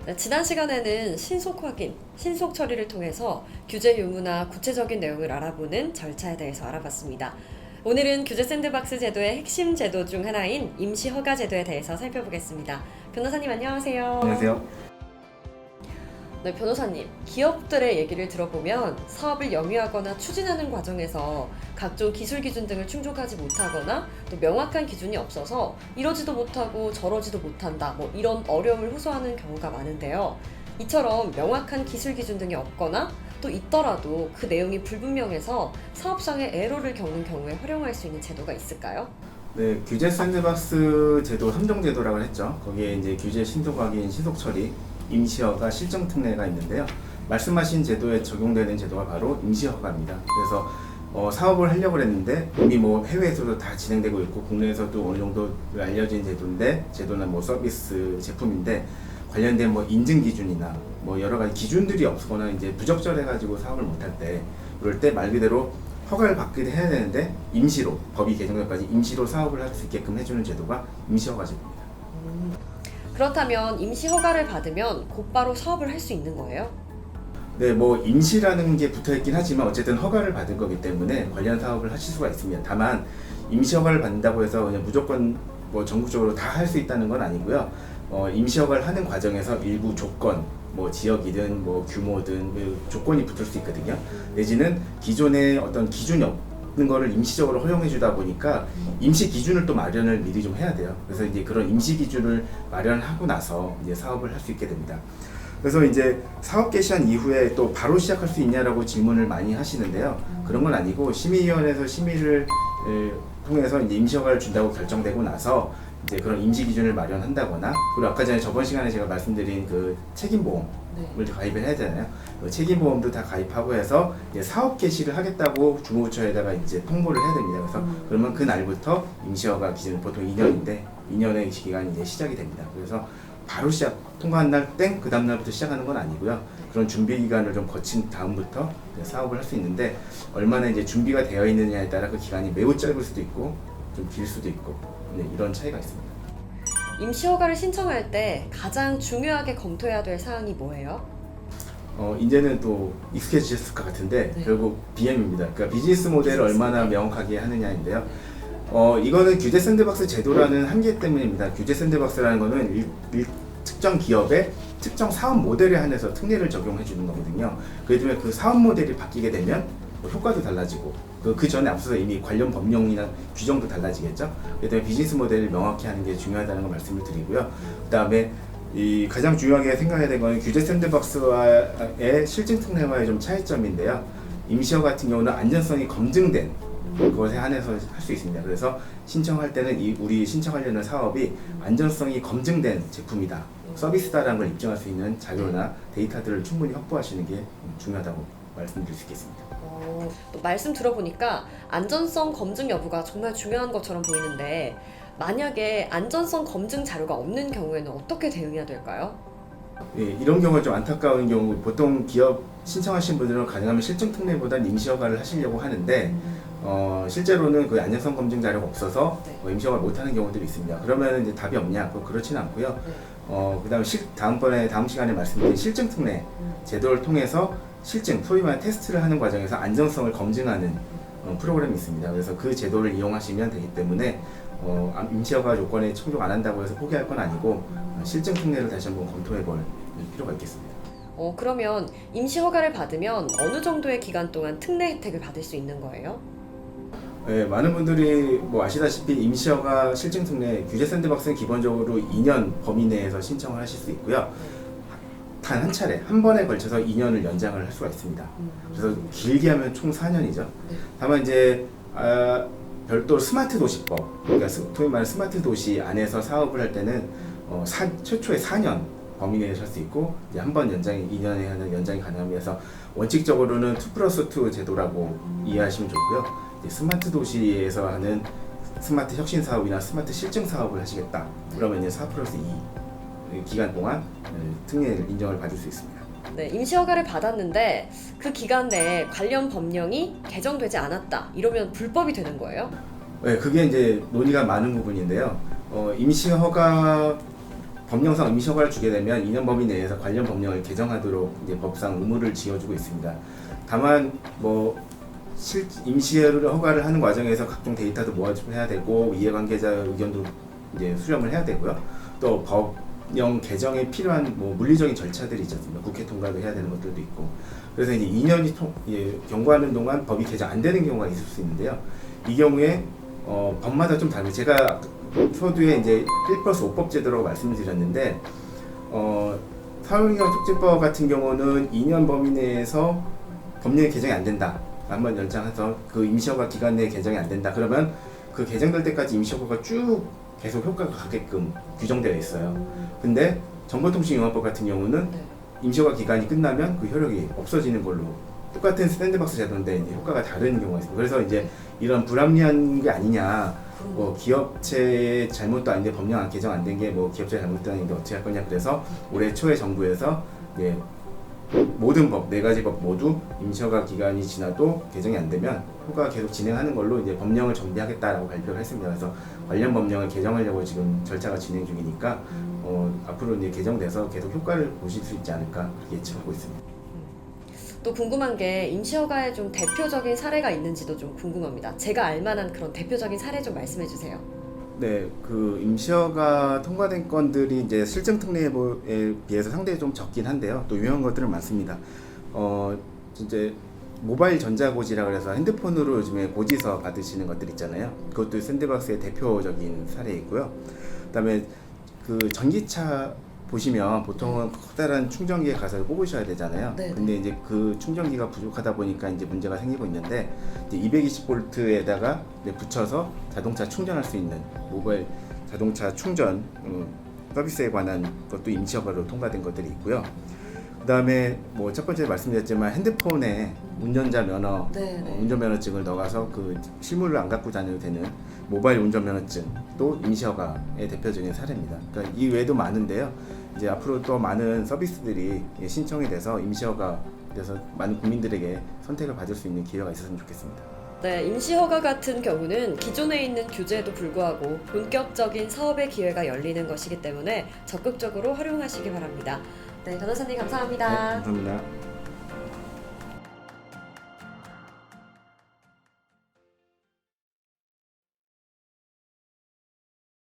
네, 지난 시간에는 신속 확인, 신속 처리를 통해서 규제 유무나 구체적인 내용을 알아보는 절차에 대해서 알아봤습니다. 오늘은 규제 샌드박스 제도의 핵심 제도 중 하나인 임시 허가 제도에 대해서 살펴보겠습니다. 변호사님 안녕하세요. 안녕하세요. 네, 변호사님, 기업들의 얘기를 들어보면 사업을 영위하거나 추진하는 과정에서 각종 기술 기준 등을 충족하지 못하거나 또 명확한 기준이 없어서 이러지도 못하고 저러지도 못한다, 이런 어려움을 호소하는 경우가 많은데요. 이처럼 명확한 기술 기준 등이 없거나 또 있더라도 그 내용이 불분명해서 사업상의 에러를 겪는 경우에 활용할 수 있는 제도가 있을까요? 네, 규제 샌드박스 제도 3종 제도라고 했죠. 거기에 이제 규제 신속 확인, 신속 처리, 임시허가, 실정 특례가 있는데요. 말씀하신 제도에 적용되는 제도가 바로 임시허가입니다. 그래서 사업을 하려고 했는데 이미 해외에서도 다 진행되고 있고 국내에서도 어느 정도 알려진 제도인데, 제도나 서비스 제품인데 관련된 인증 기준이나 여러 가지 기준들이 없거나 이제 부적절해가지고 사업을 못할 때, 그럴 때 말 그대로 허가를 받기도 해야 되는데 임시로, 법이 개정전까지 임시로 사업을 할 수 있게끔 해주는 제도가 임시허가 제도입니다. 그렇다면 임시 허가를 받으면 곧바로 사업을 할 수 있는 거예요? 네, 임시라는 게 붙어있긴 하지만 어쨌든 허가를 받은 거기 때문에 관련 사업을 하실 수가 있습니다. 다만 임시 허가를 받는다고 해서 그냥 무조건 전국적으로 다 할 수 있다는 건 아니고요. 임시 허가를 하는 과정에서 일부 조건, 지역이든 규모든 조건이 붙을 수 있거든요. 내지는 기존에 어떤 기준이 없는 거를 임시적으로 허용해 주다 보니까 임시 기준을 또 마련을 미리 좀 해야 돼요. 그래서 이제 그런 임시 기준을 마련하고 나서 이제 사업을 할 수 있게 됩니다. 그래서 이제 사업 개시한 이후에 또 바로 시작할 수 있냐라고 질문을 많이 하시는데요. 그런 건 아니고 심의위원회에서 심의를 통해서 이제 임시 허가를 준다고 결정되고 나서 이제 그런 임시 기준을 마련한다거나, 그리고 아까 전에 저번 시간에 제가 말씀드린 그 책임보험을 가입을 해야 되잖아요. 그 책임보험도 다 가입하고 해서 이제 사업 개시를 하겠다고 주무부처에다가 이제 통보를 해야 됩니다. 그래서 그러면 그 날부터 임시허가 기준 보통 2년인데 2년의 기간이 이제 시작이 됩니다. 그래서 바로 통과한 날 땡, 그 다음 날부터 시작하는 건 아니고요. 그런 준비 기간을 좀 거친 다음부터 사업을 할 수 있는데, 얼마나 이제 준비가 되어 있느냐에 따라 그 기간이 매우 짧을 수도 있고 좀 길 수도 있고, 이런 차이가 있습니다. 임시 허가를 신청할 때 가장 중요하게 검토해야 될 사항이 뭐예요? 이제는 또 익숙해지셨을 것 같은데 결국 BM입니다. 그러니까 비즈니스 모델을 얼마나 명확하게 하느냐인데요. 이거는 규제 샌드박스 제도라는 한계 때문입니다. 규제 샌드박스라는 거는 특정 기업의 특정 사업 모델에 한해서 특례를 적용해 주는 거거든요. 그렇기 때문에 그 사업 모델이 바뀌게 되면 효과도 달라지고, 그 전에 앞서서 이미 관련 법령이나 규정도 달라지겠죠. 그렇기 때문에 비즈니스 모델을 명확히 하는 게 중요하다는 걸 말씀을 드리고요. 그 다음에 가장 중요하게 생각해야 되는 건 규제 샌드박스와의 실증 특례와의 좀 차이점인데요. 임시허가 같은 경우는 안전성이 검증된 그것에 한해서 할 수 있습니다. 그래서 신청할 때는 우리 신청하려는 사업이 안전성이 검증된 제품이다, 서비스다라는 걸 입증할 수 있는 자료나 데이터들을 충분히 확보하시는 게 중요하다고 말씀드릴 수 있겠습니다. 또 말씀 들어보니까 안전성 검증 여부가 정말 중요한 것처럼 보이는데, 만약에 안전성 검증 자료가 없는 경우에는 어떻게 대응해야 될까요? 예, 이런 경우가 좀 안타까운 경우, 보통 기업 신청하신 분들은 가능하면 실증 특례보다는 임시허가를 하시려고 하는데 실제로는 그 안전성 검증 자료가 없어서 임시허가를 못하는 경우들이 있습니다. 그러면 이제 답이 없냐? 그렇지는 않고요. 그다음에 다음 시간에 말씀드린 실증 특례 제도를 통해서 실증, 소위 말하는 테스트를 하는 과정에서 안전성을 검증하는 프로그램이 있습니다. 그래서 그 제도를 이용하시면 되기 때문에 임시허가 조건에 충족 안 한다고 해서 포기할 건 아니고 실증 특례를 다시 한번 검토해 볼 필요가 있겠습니다. 그러면 임시 허가를 받으면 어느 정도의 기간 동안 특례 혜택을 받을 수 있는 거예요? 네, 많은 분들이 아시다시피 임시허가, 실증 특례, 규제 샌드박스는 기본적으로 2년 범위 내에서 신청을 하실 수 있고요. 단 한 차례, 한 번에 걸쳐서 2년을 연장을 할 수가 있습니다. 그래서 길게 하면 총 4년이죠. 다만 이제 별도로 스마트 도시법, 그러니까 소위 말하는 스마트 도시 안에서 사업을 할 때는 최초의 4년 범위 내에서 할 수 있고, 이제 한 번 연장이 2년에 하는 연장이 가능합니다. 원칙적으로는 2+2 제도라고 이해하시면 좋고요. 이제 스마트 도시에서 하는 스마트 혁신 사업이나 스마트 실증 사업을 하시겠다, 그러면 이제 4+2 기간 동안 특례 인정을 받을 수 있습니다. 네, 임시 허가를 받았는데 그 기간 내에 관련 법령이 개정되지 않았다. 이러면 불법이 되는 거예요? 네, 그게 이제 논의가 많은 부분인데요. 임시 허가 법령상 임시 허가를 주게 되면 2년 범위 내에서 관련 법령을 개정하도록 이제 법상 의무를 지어주고 있습니다. 다만 뭐 임시 허가를 하는 과정에서 각종 데이터도 모아줘야 되고 이해관계자 의견도 이제 수렴을 해야 되고요. 또 법령 개정에 필요한 뭐 물리적인 절차들이 있지 않습니까? 국회 통과도 해야 되는 것들도 있고. 그래서 이제 2년이 경과하는 동안 법이 개정 안 되는 경우가 있을 수 있는데요. 이 경우에 법마다 좀 다르고 제가 서두에 이제 1+5법 제도라고 말씀을 드렸는데 사후경영促진법 같은 경우는 2년 범위 내에서 법령이 개정이 안 된다. 한번 연장해서 그 임시허가 기간 내에 개정이 안 된다. 그러면 그 개정될 때까지 임시허가가 쭉 계속 효과가 가게끔 규정되어 있어요. 근데 정보통신융합법 같은 경우는 네. 임시허가 기간이 끝나면 그 효력이 없어지는 걸로 똑같은 샌드박스 제도인데 이제 효과가 다른 경우가 있습니다. 그래서 이제 이런 불합리한 게 아니냐, 뭐 기업체의 잘못도 아닌데 법령 개정 안 된 게 뭐 기업체 잘못도 아닌데 어떻게 할 거냐. 그래서 올해 초에 정부에서 이제 모든 법, 4가지 법 모두 임시허가 기간이 지나도 개정이 안 되면 효과가 계속 진행하는 걸로 이제 법령을 정비하겠다라고 발표를 했습니다. 그래서 관련 법령을 개정하려고 지금 절차가 진행 중이니까 앞으로 이제 개정돼서 계속 효과를 보실 수 있지 않을까 그렇게 예측하고 있습니다. 또 궁금한 게 임시허가에 좀 대표적인 사례가 있는지도 좀 궁금합니다. 제가 알만한 그런 대표적인 사례 좀 말씀해 주세요. 네, 그 임시허가 통과된 건들이 이제 실증 특례에 비해서 상당히 좀 적긴 한데요. 또 유명한 것들은 많습니다. 이제 모바일 전자고지라 그래서 핸드폰으로 요즘에 고지서 받으시는 것들 있잖아요. 그것도 샌드박스의 대표적인 사례이고요. 그다음에 그 전기차 보시면 보통은 커다란 충전기에 가서 꼽으셔야 되잖아요. 네. 근데 이제 그 충전기가 부족하다 보니까 이제 문제가 생기고 있는데 220V에다가 붙여서 자동차 충전할 수 있는 모바일 자동차 충전 서비스에 관한 것도 임시허가로 통과된 것들이 있고요. 그다음에 뭐 첫 번째 말씀드렸지만 핸드폰에 운전자 면허, 운전면허증을 넣어가서 그 실물을 안 갖고 다녀도 되는 모바일 운전면허증도 임시허가의 대표적인 사례입니다. 그러니까 이 외에도 많은데요. 이제 앞으로 또 많은 서비스들이 신청이 돼서 임시허가 돼서 많은 국민들에게 선택을 받을 수 있는 기회가 있었으면 좋겠습니다. 네, 임시허가 같은 경우는 기존에 있는 규제에도 불구하고 본격적인 사업의 기회가 열리는 것이기 때문에 적극적으로 활용하시기 바랍니다. 네, 변호사님 감사합니다. 네, 감사합니다.